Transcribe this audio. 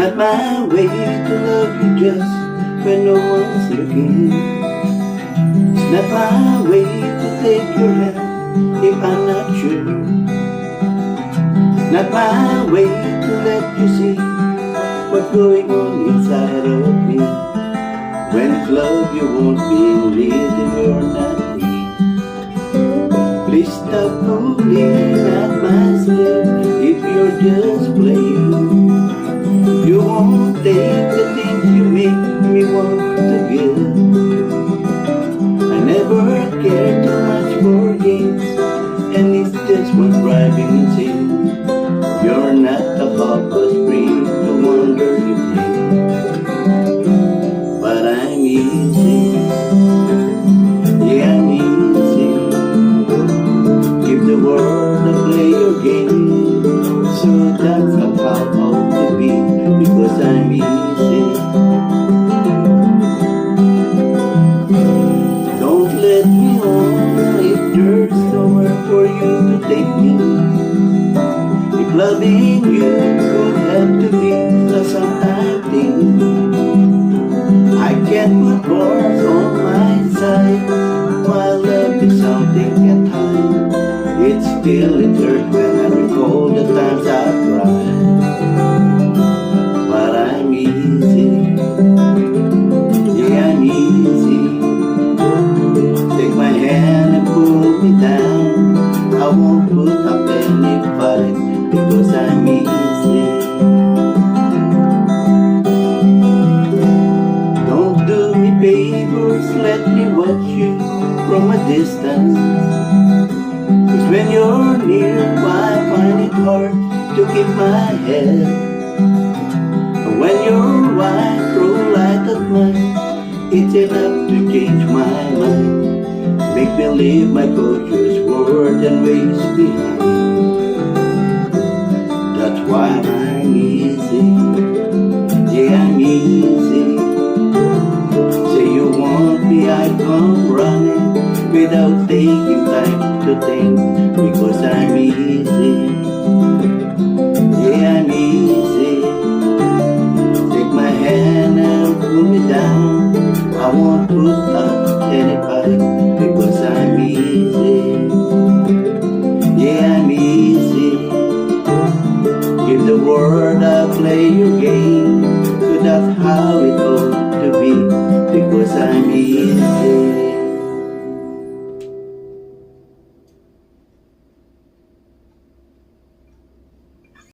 not my way to love you just when no one's looking. It's not my way to take your hand if I'm not sure. It's not my way to let you see what's going on inside of me. When it's love you won't believe if you're not me. Please stop fooling at myself if you're just playing. You won't take the things you make me want to give. I never cared too much for games, and it's just one driving insane. You're not a purpose free to wonder you play, but I'm easy. Yeah, I'm easy. Give the world a play your game, so that's a part of the beat, because I'm easy. Don't let me on if there's nowhere for you to take me. If loving you could have to be a sometime thing, I can't put bars on my side. My love is something can't hide. It's still it hurts when I recall the times I cried. But I'm easy. Yeah, I'm easy. Take my hand and pull me down. I won't put up any fight, because I'm easy. Don't do me favors, let me watch you from a distance. Cause when you're near, I find it hard to keep my head. And when your white throw light at mine, it's enough to change my mind. Make me leave my culture's word and ways behind. That's why I'm easy. Yeah, I'm easy. Say you want me, I come running without taking time to think, because I'm easy.